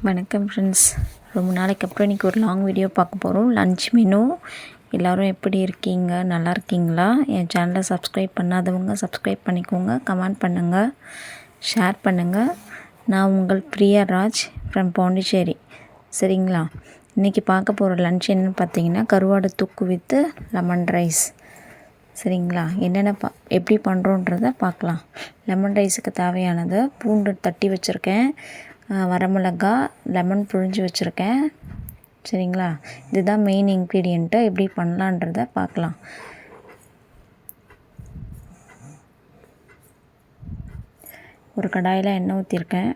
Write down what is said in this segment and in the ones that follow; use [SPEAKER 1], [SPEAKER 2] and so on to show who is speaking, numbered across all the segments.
[SPEAKER 1] வணக்கம் ஃப்ரெண்ட்ஸ். ரொம்ப நாளைக்கு அப்புறம் இன்றைக்கி ஒரு லாங் வீடியோ பார்க்க போகிறோம். Lunch menu. எல்லோரும் எப்படி இருக்கீங்க? நல்லா இருக்கீங்களா? என் சேனலை சப்ஸ்கிரைப் பண்ணாதவங்க சப்ஸ்கிரைப் பண்ணிக்கோங்க, கமெண்ட் பண்ணுங்கள், ஷேர் பண்ணுங்கள். நான் உங்கள் பிரியாராஜ் ஃப்ரம் பாண்டிச்சேரி. சரிங்களா? இன்றைக்கி பார்க்க போகிற லன்ச் என்னென்னு பார்த்தீங்கன்னா கருவாடு தொக்கு வித்து லெமன் ரைஸ். சரிங்களா? என்னென்ன எப்படி பண்ணுறோன்றதை பார்க்கலாம். லெமன் ரைஸுக்கு தேவையானது பூண்டு தட்டி வச்சுருக்கேன், வரமிளகா, லெமன் புழிஞ்சு வச்சுருக்கேன். சரிங்களா? இதுதான் மெயின் இன்க்ரீடியண்ட்டு. எப்படி பண்ணலான்றதை பார்க்கலாம். ஒரு கடாயில் எண்ணெய் ஊற்றிருக்கேன்.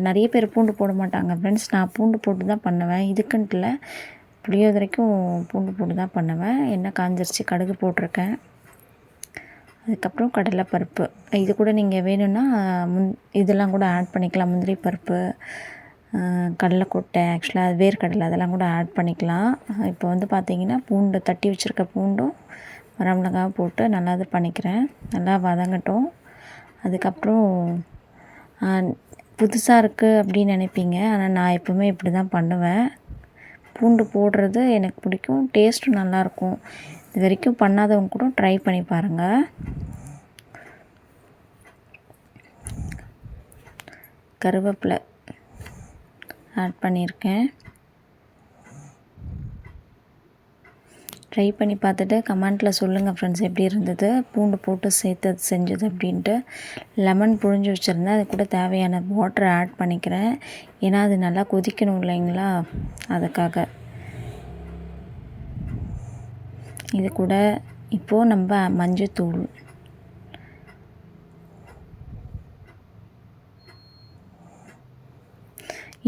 [SPEAKER 1] நிறைய பேர் பூண்டு போட மாட்டாங்க ஃப்ரெண்ட்ஸ். நான் பூண்டு போட்டு தான் பண்ணுவேன். இதுக்குன்ட்டில் புளியோதரைக்கும் பூண்டு போட்டு தான் பண்ணுவேன். எண்ணெய் காஞ்சிருச்சு, கடுகு போட்டிருக்கேன். அதுக்கப்புறம் கடலைப்பருப்பு. இது கூட நீங்கள் வேணும்னா இதெல்லாம் கூட ஆட் பண்ணிக்கலாம். முந்திரி பருப்பு, கடலைக்கொட்டை, ஆக்சுவலாக வேர்க்கடலை அதெல்லாம் கூட ஆட் பண்ணிக்கலாம். இப்போ வந்து பார்த்திங்கன்னா பூண்டு தட்டி வச்சுருக்க பூண்டும் வரமிளகாவும் போட்டு நல்லா இது பண்ணிக்கிறேன். நல்லா வதங்கட்டும். அதுக்கப்புறம் புதுசாக இருக்குது அப்படின்னு நினைப்பீங்க, ஆனால் நான் எப்போவுமே இப்படி தான் பண்ணுவேன். பூண்டு போடுறது எனக்கு பிடிக்கும், டேஸ்ட்டும் நல்லாயிருக்கும். இது வரைக்கும் பண்ணாதவங்க கூட ட்ரை பண்ணி பாருங்கள். கருவேப்பிலை ஆட் பண்ணியிருக்கேன். ட்ரை பண்ணி பார்த்துட்டு கமெண்ட்டில் சொல்லுங்கள் ஃப்ரெண்ட்ஸ், எப்படி இருந்தது பூண்டு போட்டு சேர்த்து செஞ்சது அப்படின்ட்டு. லெமன் புழிஞ்சு வச்சுருந்தேன். அது கூட தேவையான வாட்டரை ஆட் பண்ணிக்கிறேன். ஏன்னா அது நல்லா கொதிக்கணும் இல்லைங்களா, அதுக்காக. இது கூட இப்போது நம்ம மஞ்சத்தூள்,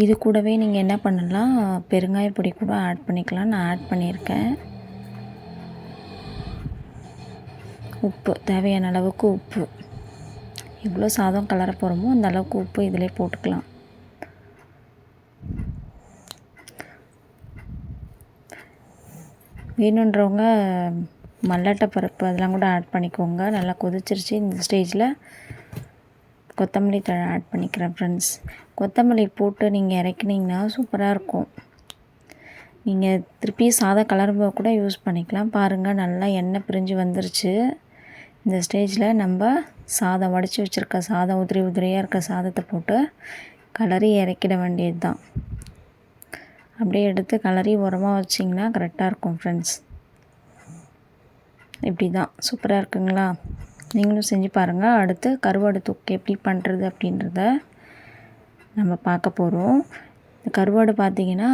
[SPEAKER 1] இது கூடவே நீங்கள் என்ன பண்ணலாம், பெருங்காய பொடி கூட ஆட் பண்ணிக்கலாம். நான் ஆட் பண்ணியிருக்கேன். உப்பு, தேவையான அளவுக்கு உப்பு. எவ்வளோ சாதம் கலர போகிறோமோ அந்த அளவுக்கு உப்பு இதிலே போட்டுக்கலாம். வேணுன்றவங்க மல்லாட்டை பருப்பு அதெல்லாம் கூட ஆட் பண்ணிக்கோங்க. நல்லா கொதிச்சிருச்சு. இந்த ஸ்டேஜில் கொத்தமல்லி தழை ஆட் பண்ணிக்கிறேன் ஃப்ரெண்ட்ஸ். கொத்தமல்லி போட்டு நீங்கள் இறக்குனீங்கன்னா சூப்பராக இருக்கும். நீங்கள் திருப்பி சாதம் கலரும்போது கூட யூஸ் பண்ணிக்கலாம். பாருங்கள், நல்லா எண்ணெய் பிரிஞ்சு வந்துருச்சு. இந்த ஸ்டேஜில் நம்ம சாதம் வடித்து வச்சுருக்க சாதம், உதிரி உதிரியாக இருக்க சாதத்தை போட்டு கலரி இறக்கிட வேண்டியது தான். அப்படியே எடுத்து கலரி உரமாக வச்சிங்கன்னா கரெக்டாக இருக்கும் ஃப்ரெண்ட்ஸ். இப்படி தான் சூப்பராக இருக்குங்களா? நீங்களும் செஞ்சு பாருங்கள். அடுத்து கருவாடு தொக்கு எப்படி பண்ணுறது அப்படின்றத நம்ம பார்க்க போகிறோம். இந்த கருவாடு பார்த்திங்கன்னா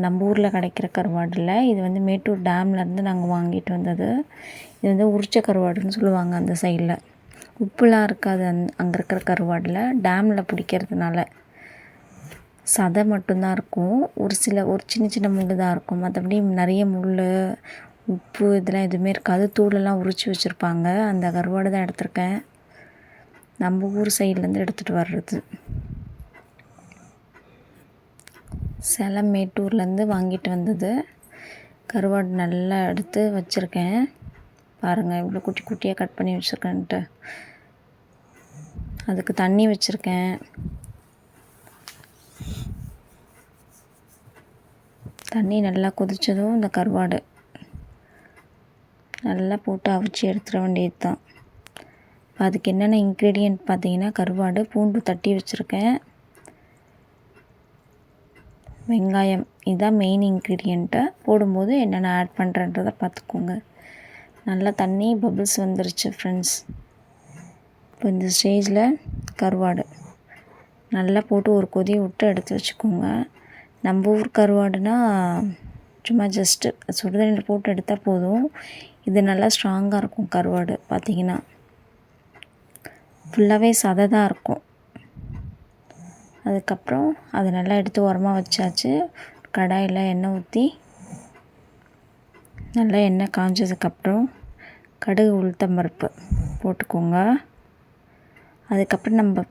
[SPEAKER 1] நம்ம ஊரில் கிடைக்கிற கருவாடு இல்லை. இது வந்து மேட்டூர் டேம்லேருந்து நாங்கள் வாங்கிட்டு வந்தது. இது வந்து உரிச்ச கருவாடுன்னு சொல்லுவாங்க அந்த சைடில். உப்புலாம் இருக்காது அங்கே இருக்கிற கருவாடில். டேமில் பிடிக்கிறதுனால சதை மட்டும்தான் இருக்கும். ஒரு சின்ன சின்ன முள் தான் இருக்கும். மற்றபடி நிறைய முள், உப்பு இதெல்லாம் எதுவுமே இருக்காது. தூளெல்லாம் உரித்து வச்சுருப்பாங்க. அந்த கருவாடு தான் எடுத்திருக்கேன். நம்ம ஊர் சைட்லேருந்து எடுத்துகிட்டு வர்றது. சேலம் மேட்டூர்லேருந்து வாங்கிட்டு வந்தது கருவாடு. நல்லா எடுத்து வச்சுருக்கேன். பாருங்கள் இவ்வளோ குட்டி குட்டியாக கட் பண்ணி வச்சுருக்கேன்ட்டு. அதுக்கு தண்ணி வச்சுருக்கேன். தண்ணி நல்லா கொதித்ததும் இந்த கருவாடு நல்லா போட்டு அவிச்சு எடுத்துட வேண்டியது தான். அதுக்கு என்னென்ன இன்க்ரீடியன்ட் பார்த்தீங்கன்னா கருவாடு, பூண்டு தட்டி வச்சுருக்கேன், வெங்காயம். இதுதான் மெயின் இன்க்ரீடியண்ட்டை. போடும்போது என்னென்ன ஆட் பண்ணுறன்றதை பார்த்துக்கோங்க. நல்லா தண்ணி பபிள்ஸ் வந்துருச்சு ஃப்ரெண்ட்ஸ். இப்போ இந்த ஸ்டேஜில் கருவாடு நல்லா போட்டு ஒரு கொதி விட்டு எடுத்து வச்சுக்கோங்க. நம்ம ஊர் கருவாடுனா சும்மா ஜஸ்ட்டு சுடுதண்ணியில் போட்டு எடுத்தால் போதும். இது நல்லா ஸ்ட்ராங்காக இருக்கும் கருவாடு. பார்த்திங்கன்னா ஃபுல்லாகவே சதை தான் இருக்கும். அதுக்கப்புறம் அதை நல்லா எடுத்து உரமாக வச்சாச்சு. கடாயில் எண்ணெய் ஊற்றி நல்லா எண்ணெய் காஞ்சதுக்கப்புறம் கடுகு, உளுத்தம்பருப்பு போட்டுக்கோங்க. அதுக்கப்புறம் நம்ம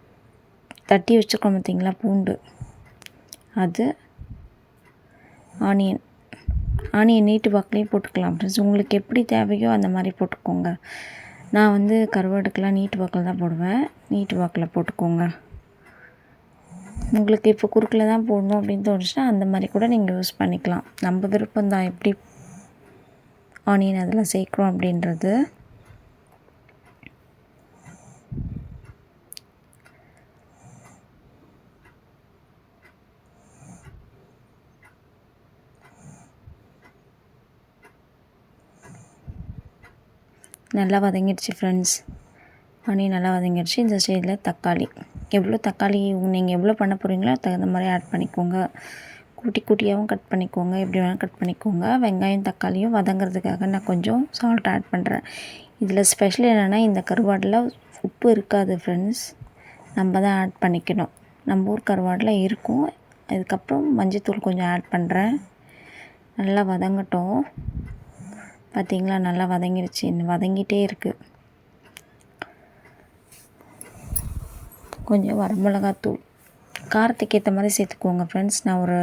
[SPEAKER 1] தட்டி வச்சுருக்கோம் பார்த்திங்களா பூண்டு, அது, ஆனியன் நீட்டு வாக்குலேயும் போட்டுக்கலாம் ஃப்ரெண்ட்ஸ். உங்களுக்கு எப்படி தேவையோ அந்த மாதிரி போட்டுக்கோங்க. நான் வந்து கருவாடுக்கெலாம் நீட்டு வாக்கில் தான் போடுவேன். நீட்டு வாக்கில் போட்டுக்கோங்க. உங்களுக்கு இப்போ குறுக்கில் தான் போடணும் அப்படின்னு தோணுச்சுன்னா அந்த மாதிரி கூட நீங்கள் யூஸ் பண்ணிக்கலாம். நம்ம விருப்பம் தான் எப்படி ஆனியன் அதில் சேர்க்குறோம் அப்படின்றது. நல்லா வதங்கிடுச்சு ஃப்ரெண்ட்ஸ். ஆனியன் நல்லா வதங்கிடுச்சு. இந்த ஸ்டேஜில் தக்காளி, எவ்வளோ தக்காளி நீங்கள் எவ்வளோ பண்ண போகிறீங்களோ தகுந்த மாதிரி ஆட் பண்ணிக்கோங்க. குட்டி குட்டியாகவும் கட் பண்ணிக்கோங்க, எப்படி வேணால் கட் பண்ணிக்கோங்க. வெங்காயம் தக்காளியும் வதங்கிறதுக்காக நான் கொஞ்சம் சால்ட் ஆட் பண்ணுறேன். இதில் ஸ்பெஷல் என்னென்னா இந்த கருவாடில் உப்பு இருக்காது ஃப்ரெண்ட்ஸ், நம்ம தான் ஆட் பண்ணிக்கணும். நம்ம ஊர் கருவாடில் இருக்கும். அதுக்கப்புறம் மஞ்சள்தூள் கொஞ்சம் ஆட் பண்ணுறேன். நல்லா வதங்கட்டும். பார்த்திங்களா, நல்லா வதங்கிடுச்சு. இன்னும் வதங்கிட்டே இருக்குது. கொஞ்சம் வரமிளகாத்தூள் காரத்துக்கு ஏற்ற மாதிரி சேர்த்துக்கோங்க ஃப்ரெண்ட்ஸ். நான் ஒரு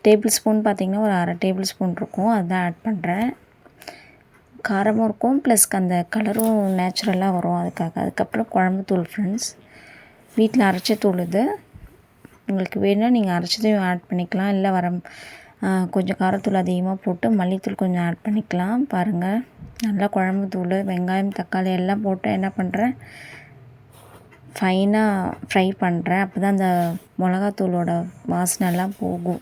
[SPEAKER 1] டேபிள் ஸ்பூன் பார்த்திங்கன்னா ஒரு அரை டேபிள் ஸ்பூன் இருக்கும், அதுதான் ஆட் பண்ணுறேன். காரமும் இருக்கும், ப்ளஸ் அந்த கலரும் நேச்சுரலாக வரும் அதுக்காக. அதுக்கப்புறம் குழம்புத்தூள் ஃப்ரெண்ட்ஸ், வீட்டில் அரைச்ச தூள் இது. உங்களுக்கு வேணும்னா நீங்கள் அரைச்சதையும் ஆட் பண்ணிக்கலாம். இல்லை கொஞ்சம் காரத்தூள் அதிகமாக போட்டு மல்லித்தூள் கொஞ்சம் ஆட் பண்ணிக்கலாம். பாருங்கள், நல்லா குழம்புத்தூள், வெங்காயம் தக்காளி எல்லாம் போட்டு என்ன பண்ணுறேன், ஃபைனாக ஃப்ரை பண்ணுறேன். அப்போ தான் அந்த மிளகாத்தூளோட வாசனைலாம் போகும்.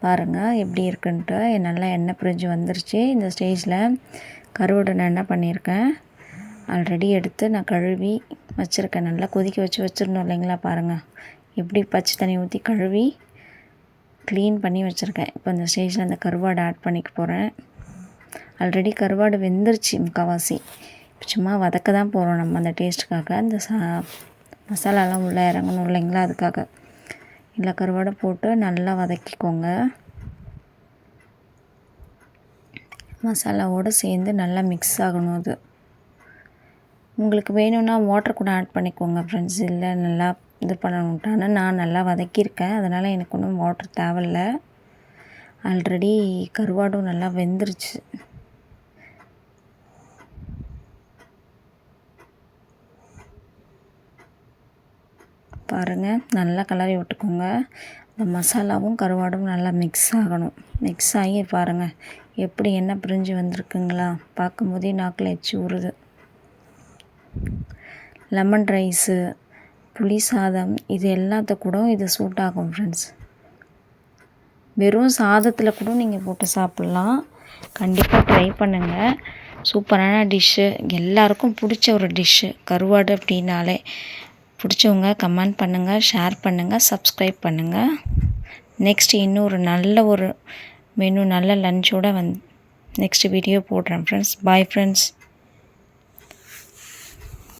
[SPEAKER 1] பாருங்கள் எப்படி இருக்குன்ட்டு. நல்லா எண்ணெய் பிரிஞ்சு வந்துருச்சு. இந்த ஸ்டேஜில் கருவாடை நான் என்ன பண்ணியிருக்கேன், ஆல்ரெடி எடுத்து நான் கழுவி வச்சுருக்கேன். நல்லா கொதிக்க வச்சுருந்தோம் இல்லைங்களா. பாருங்கள் எப்படி பச்சை தண்ணி ஊற்றி கழுவி க்ளீன் பண்ணி வச்சுருக்கேன். இப்போ இந்த ஸ்டேஜில் அந்த கருவாடை ஆட் பண்ணிக்க போகிறேன். ஆல்ரெடி கருவாடு வெந்துருச்சு முக்கால்வாசி. சும்மா வதக்க தான் போகிறோம் நம்ம அந்த டேஸ்ட்டுக்காக. இந்த மசாலாலாம் உள்ளே இறங்கணும் இல்லைங்களா, அதுக்காக. இல்லை கருவாடை போட்டு நல்லா வதக்கிக்கோங்க. மசாலாவோடு சேர்ந்து நல்லா மிக்ஸ் ஆகணும் அது. உங்களுக்கு வேணும்னா வாட்டர் கூட ஆட் பண்ணிக்கோங்க ஃப்ரெண்ட்ஸ். இல்லை நல்லா இது பண்ணணுன்ட்டான நான் நல்லா வதக்கியிருக்கேன், அதனால் எனக்கு ஒன்றும் வாட்டர் தேவையில்ல. ஆல்ரெடி கருவாடும் நல்லா வெந்துருச்சு. பாருங்கள், நல்லா கிளறி விட்டுக்கோங்க. இந்த மசாலாவும் கருவாடும் நல்லா மிக்ஸ் ஆகணும். மிக்ஸ் ஆகி பாருங்கள் எப்படி எண்ணெய் பிரிஞ்சு வந்திருக்குங்களா. பார்க்கும்போதே நாக்கில் எச்சி ஊறுது. லெமன் ரைஸு, புளி சாதம், இது எல்லாத்த கூட இது சூட் ஆகும் ஃப்ரெண்ட்ஸ். வெறும் சாதத்தில் கூட நீங்கள் போட்டு சாப்பிட்லாம். கண்டிப்பாக ட்ரை பண்ணுங்கள். சூப்பரான டிஷ்ஷு, எல்லாருக்கும் பிடிச்ச ஒரு டிஷ்ஷு கருவாடு அப்படின்னாலே. பிடிச்சவங்க கமெண்ட் பண்ணுங்கள், ஷேர் பண்ணுங்கள், சப்ஸ்கிரைப் பண்ணுங்கள். நெக்ஸ்ட் இன்னொரு நல்ல ஒரு மெனு, நல்ல லஞ்சோடு நெக்ஸ்ட் வீடியோ போடுறேன் ஃப்ரெண்ட்ஸ். Bye friends.